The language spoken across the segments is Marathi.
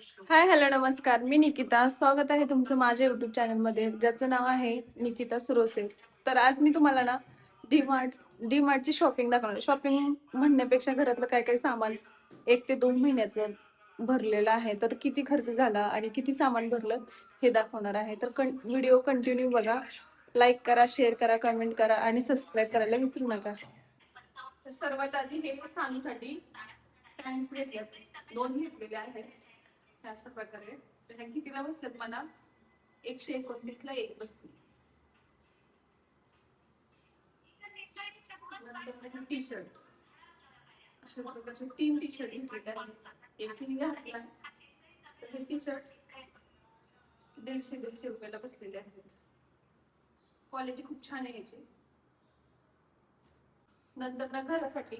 हाय हॅलो नमस्कार, मी निकिता. स्वागत आहे तुमचं माझ्या युट्यूब चॅनलमध्ये, ज्याचं नाव आहे निकिता सुरोसे. तर आज मी तुम्हाला ना डी मार्टची शॉपिंग दाखवणार. शॉपिंग म्हणण्यापेक्षा घरातलं काय काय सामान 1 ते 2 महिन्याचं भरलेलं आहे, तर किती खर्च झाला आणि किती सामान भरलं हे दाखवणार आहे. तर व्हिडिओ कंटिन्यू बघा. लाईक करा, शेअर करा, कमेंट करा आणि सबस्क्राईब करायला विसरू नका. तर सर्वात आधी हे सानूसाठी पॅन्ट्स घेतल्यात, 2 घेतलेले आहेत अशा प्रकारे. तर ह्या कितीला बसतात मला? 129ला एक बसते. नंतर टी शर्ट, अशा प्रकारचे 3 टी शर्ट घेतलेले आहेत. एक तिने घातला, तर हे टी शर्ट 150 रुपयाला बसलेले आहेत. क्वालिटी खूप छान आहे याची. नंतर ना घरासाठी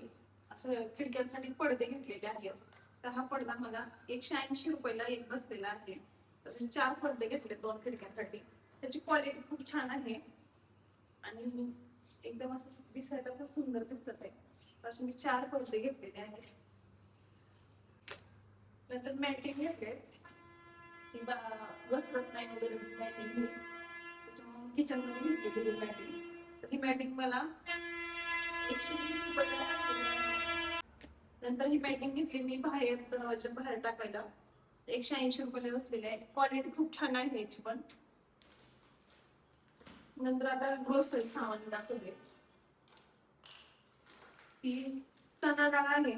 असं खिडक्यांसाठी पडदे घेतलेले आहेत. तर हा पडदा मला 180 रुपयाला एक बसलेला आहे. तर 4 पडदे घेतले 2 खिडक्यांसाठी. त्याची क्वालिटी खूप छान आहे आणि एकदम असं दिसायला पण सुंदर दिसत आहे. असे मी 4 पडदे घेतलेले आहेत. नंतर मॅटिंग घेतले, घसरत नाही वगैरे मॅटिंग. त्याच्यामुळे किचन मध्ये घेतलेली मॅटिंग. तर ही मॅटिंग मला 120 रुपयाला. नंतर ही मॅटिंग घेतली मी बाहेर, दरवाजा बाहेर टाकायला. 180 रुपयाला बसलेले आहे. क्वालिटी खूप छान आहे याची पण. नंतर आता ग्रोसरी सामान दाखवले. ही चना डाळ आहे,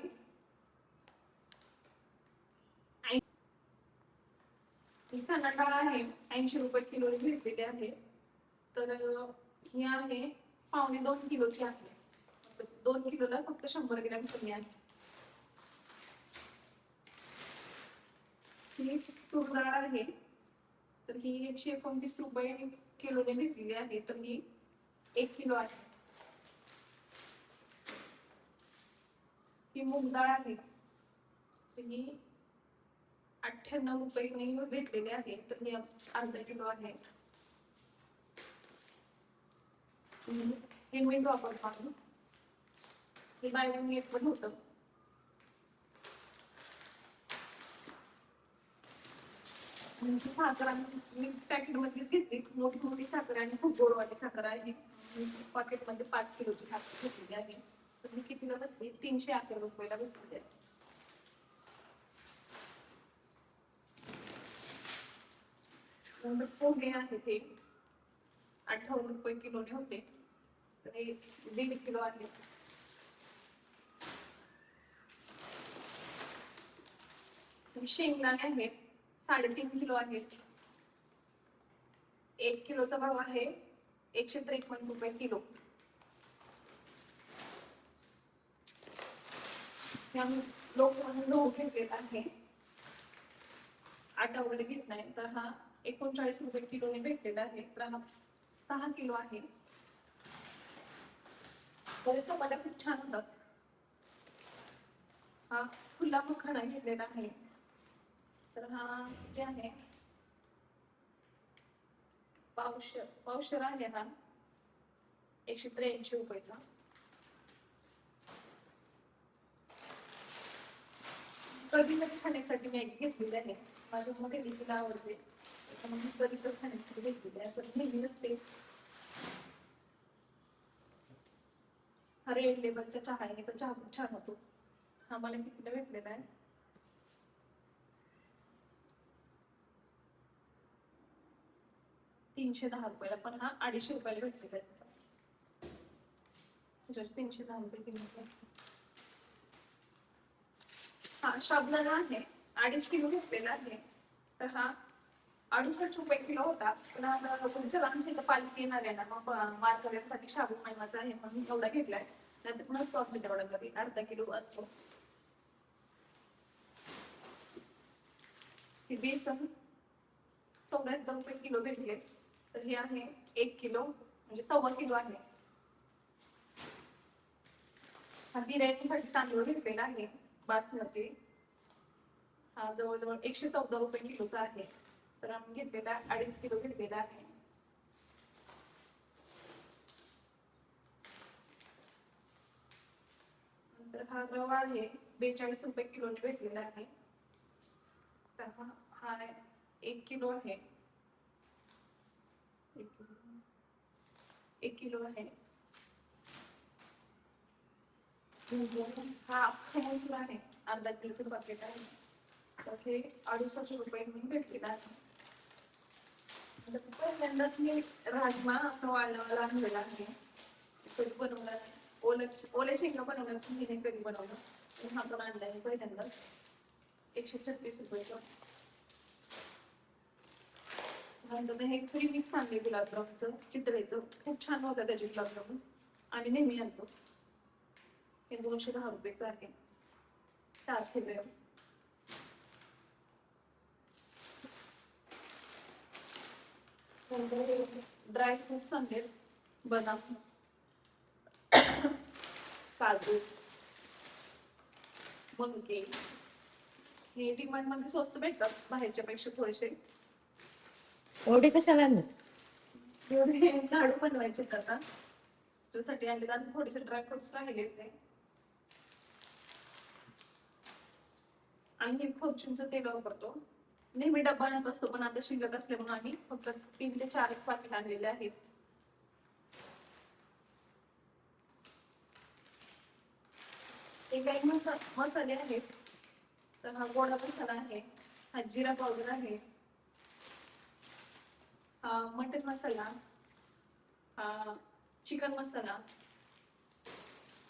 ही चना डाळ आहे 80 रुपये किलो भेटलेली आहे. तर ही आहे 1.25 किलोची आहे. 2 किलोला फक्त 100 ग्रॅम कमी आहे. ही तूर डाळ आहे, तर ही 129 रुपये किलोने घेतलेली आहे. तर ही 1 किलो आहे. ही मूग डाळ आहे, तर ही 98 रुपये भेटलेली आहे. तर ही अर्धा किलो आहे. हे मी वापरतो आहे, हे बाय वन गेट पण होतं. साखर मी पॅकेट मध्येच घेतली. मोठी मोठी साखर आणि खूप गोडवाली साखर आहे. पॉकेट मध्ये 5 किलोची साखर घेतलेली आहे. तर मी कितीला बसते? 311 रुपयाला बसलेली आहे. नंतर पोहे आहेत, हे 58 रुपये किलोने होते. तर हे 1.5 किलो आहे. शेंगदाणे आहेत, 3.5 किलो आहेत. 1 किलोचा भाव आहे 153 रुपये किलो. लोक घेतलेला आहे, आटा वगैरे घेत नाही. तर हा 39 रुपये किलोने भेटलेला आहे. तर हा 6 किलो आहे. बरेच चपात्या खूप छान होतात. हा खुला मखाना घेतलेला आहे, तर हा किती आहे? पावशेर आहे हा 183 रुपयाचा. कधी कधी खाण्यासाठी मॅगी घेतलेली आहे. माझ्या मोठ्या दिदीला आवडते, त्याच्यामुळे कधी तर खाण्यासाठी घेतलेली आहे, असं नेहमी नसते. हा रेड लेबलचा चहा आहे, याचा चहा खूप छान होतो. हा मला कितीला भेटलेला आहे? 310 रुपयाला. पण हा 250 रुपयाला भेटलेला आहे. 310 रुपये किंमत आहे. हा शाबुदाणा आहे, 2.5 किलो घेतलेला आहे. तर हा 68 रुपये किलो होता. पण आता पुढच्या आमच्या इथं पालखी येणार आहे ना, मग वारकऱ्यांसाठी शाबू महिन्याचा आहे म्हणून एवढा घेतलाय. नाहीतर पुन्हा स्टॉक मी तेवढा कधी अर्धा 1 किलो असतो. हे बेसन 74 रुपये किलो भेटले. तर हे आहे 1 किलो, म्हणजे 1.25 किलो आहे. हा बिर्याणीसाठी तांदूळ घेतलेला आहे बासमती. हा जवळजवळ 114 रुपये किलोचा आहे. तर आम्ही घेतलेला 2.5 किलो घेतलेला आहे. नंतर हा रवा आहे 42 रुपये किलोने भेटलेला आहे. तर हा 1 किलो आहे. 1 किलो आहे. हा अख्खा मसूर आहे, अर्धा किलोचं पाकिट आहे. तर हे 250 रुपये म्हणून भेटलेलं आहे. पहिल्यांदाच मी राजमा असं वाळवायला आणलेला आहे. कधी बनवला नाही. ओल्या शेंगा बनवल्या मी नाही कधी बनवलं. पण हा पण आणला आहे पहिल्यांदाच. 136 रुपयाचं. नंतर हे प्रीमिक्स आणले गुलाबजामचं चितळेचं, खूप छान होतं त्याचे गुलाबजामुन आणि नेहमी आणतो. हे 210 रुपयाचं आहे, 400 ग्रॅम. नंतर ड्राय फ्रुट्स आणले, बदाम, काजू, मनुके. हे डिमांड मध्ये स्वस्त भेटतात बाहेरच्या पेक्षा थोडेसे. एवढे कशाला आणले? एवढे लाडू बनवायचे आता त्यासाठी आणले. अजून थोडेसे ड्रायफ्रुट्स राहिले ते. आणि हे फॉर्च्यूनचं तेल वापरतो. नेहमी डब्बा आणत असतो, पण आता शिल्लक असले म्हणून आम्ही फक्त 3 ते 4 पाकिट आणलेले आहेत. हे काही मसाले आहेत. तर हा गोडा मसाला आहे, हा जिरा पावडर आहे, हा मटन मसाला, हा चिकन मसाला,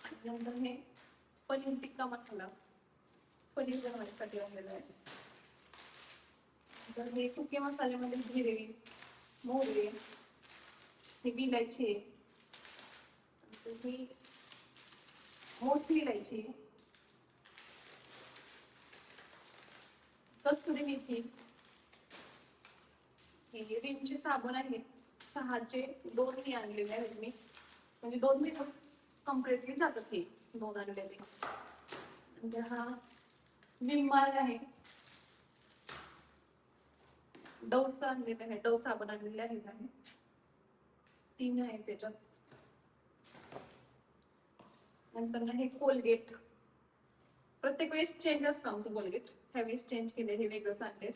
आणि नंतर हे पनीर टिक्का मसाला, पनीर बनवण्यासाठी आणलेला आहे. तर हे सुके मसाल्यामध्ये जिरे, मोहरी, ही विलायची, ही मोठी इलायची, कस्तुरी मेथी, हे रिनचे साबण आहेत, 6चे 2 ही आणलेले आहेत मी, म्हणजे 2 महिने कम्प्लिटली जातात हे 2 आणलेले. म्हणजे हा विमबार आहे, डवचा आणलेला आहे, डव साबण आणलेले आहेत आम्ही, 3 आहेत त्याच्यात. नंतर हे कोलगेट, प्रत्येक वेळेस चेंज असतं आमचं कोलगेट. ह्या वेळेस चेंज केले, हे वेगळंच आणले.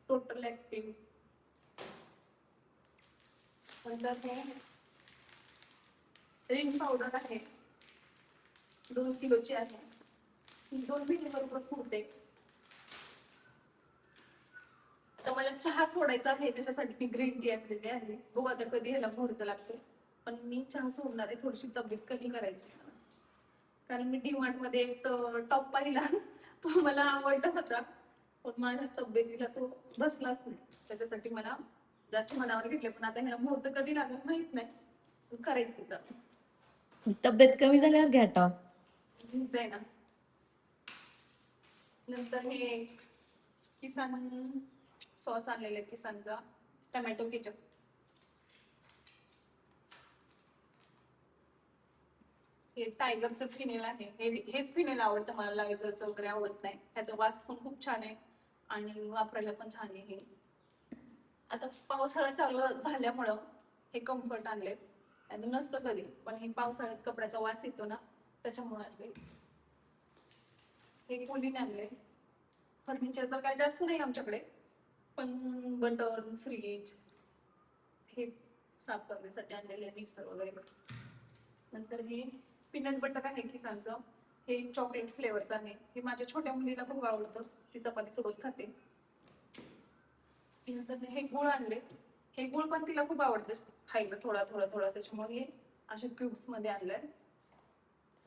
Total active. नंतर हे रिन पावडर आहे, 2 किलोची आहे, 2 महिने बरोबर पुरते. तर मला चहा सोडायचा आहे, त्याच्यासाठी मी ग्रीन टी आणलेली आहे. बघू आता कधी ह्याला मुहूर्त लागते, पण मी चहा सोडणार आहे. थोडीशी तब्येत कमी करायची, कारण मी डीमार्ट मध्ये एक टॉप पाहिला, तो मला आवडला होता, पण माझ्या तब्येतीला तो बसलाच नाही. त्याच्यासाठी मला जास्त मनावर घेतले, पण आता ह्याला मुहूर्त कधी लागत माहित नाही, पण करायचंच आता. तब्येत कमी झाल्यावर घ्या टॉप. आहे ना. नंतर हे किसान सॉस आणलेले, किसानचा टमॅटो केचप. हे टायगरचं फिनेल आहे, हेच फिनेल आवडतं मला, लायझरचं वगैरे आवडत नाही. ह्याचा वास पण खूप छान आहे आणि वापरायला पण छान आहे. हे आता पावसाळा चालू झाल्यामुळं हे कम्फर्ट आणले, नसतं कधी, पण हे पावसाळ्यात कपड्याचा वास येतो ना, त्याच्यामुळे आणले. हे कोलीने आणले. फर्निचर तर काय जास्त नाही आमच्याकडे, पण बटन, फ्रीज हे साफ करण्यासाठी आणलेले, मिक्सर वगैरे. नंतर हे पीनट बटर आहे किसानचं, हे चॉकलेट फ्लेवरचं आहे. हे माझ्या छोट्या मुलीला खूप आवडतं, ती चपाती सोबत खाते. नंतर हे गुळ आणले, हे गुळ पण तिला खूप आवडतं खायला, थोडा थोडा थोडा, त्याच्यामुळे हे अशा क्यूब्स मध्ये आणलंय.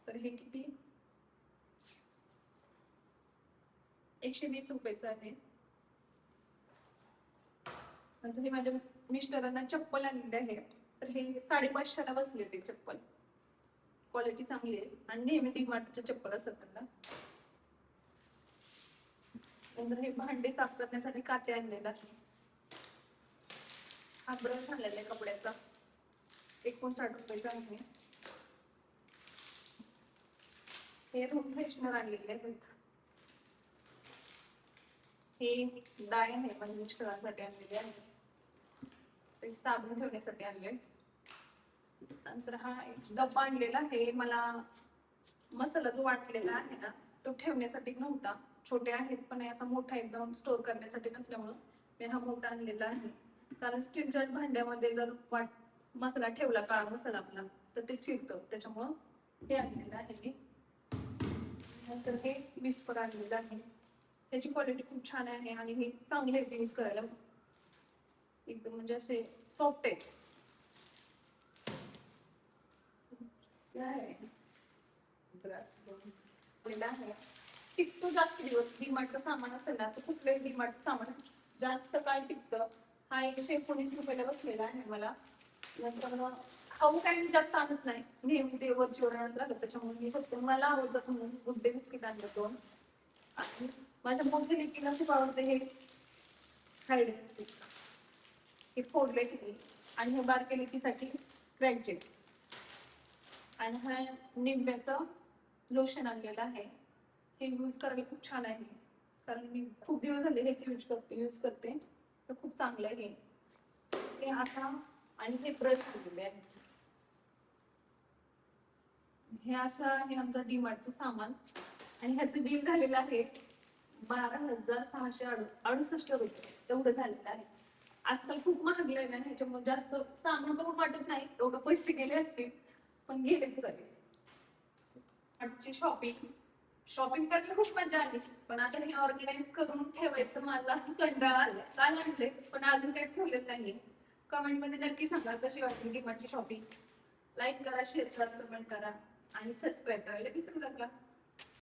तर हे किती, 120 रुपयाचं आहे. नंतर हे माझ्या मिस्टरांना चप्पल आणलेले आहे, तर हे 550ला बसले ते चप्पल. क्वालिटी चांगली आहे आणि नेहमी डीमार्टचे चप्पल असतात त्यांना. नंतर हे भांडे साफ करण्यासाठी काते आणलेला आहे. हा ब्रश आणलेला आहे कपड्याचा, 59 रुपयाचा आहे. हे रूम फ्रेशनर आणलेले आहेत. हे डाय आहे, माझ्या मिस्टरांसाठी आणलेले आहे, ते साबण ठेवण्यासाठी आणले. नंतर हा एक डब्बा आणलेला आहे, मला मसाला जो वाटलेला आहे ना, तो ठेवण्यासाठी नव्हता, छोटे आहेत पण हे असा मोठा एकदम स्टोअर करण्यासाठी नसल्यामुळं मी हा मोठा आणलेला आहे. कारण स्टीलच्या भांड्यामध्ये जर मसाला ठेवला, काळा मसाला आपला, तर ते चिरतं, त्याच्यामुळं हे आणलेलं आहे मी. नंतर हे विस्पर आणलेलं आहे. त्याची क्वालिटी खूप छान आहे आणि हे चांगले आहे यूज करायला, एकदम म्हणजे असे सॉफ्ट आहे. टिकतो जास्त दिवस. डीमार्टचं सामान असेल ना तर कुठलंही डीमार्टचं सामान जास्त काळ टिकतं. हा 119 रुपयाला बसलेला आहे मला. नंतर खाऊ काही मी जास्त आणत नाही, नेहमी ते वरचीवर आणत राहतं, त्याच्यामुळे मी फक्त मला आवडतं म्हणून गुड्डे बिस्किट आणलं 2. आणि माझ्या मोठ्या लेकीला खूप आवडतं हे हायडे बिस्किट, हे फोडले केले. आणि हे बारक्या लेकीसाठी क्रॅकचे. आणि हा निंब्याचं लोशन आणलेलं आहे. हे यूज करायला खूप छान आहे, कारण मी खूप दिवस झाले हेच यूज करते, तर खूप चांगलं आहे हे असा. आणि हे ब्रश दिलेले आहे. हे असं आहे आमचं डीमार्टचं सामान. आणि ह्याचं बिल झालेलं आहे 12,668 रुपये, तेवढं झालेलं आहे. आजकाल खूप महागलंय ना, ह्याच्यामुळे जास्त सामान पण वाटत नाही, एवढं पैसे गेले असतील, पण गेले तरी. आजची शॉपिंग करायला खूप मजा आली, पण आता हे ऑर्गनाईज करून ठेवायचं मला कंटाळा आला. काल आणले पण अजून काही ठेवलेलं नाहीये. कमेंट मध्ये नक्की सांगा कशी वाटली डीमार्टची शॉपिंग. लाईक करा, शेअर करा, कमेंट करा आणि सबस्क्राईब करायला विसरू नका.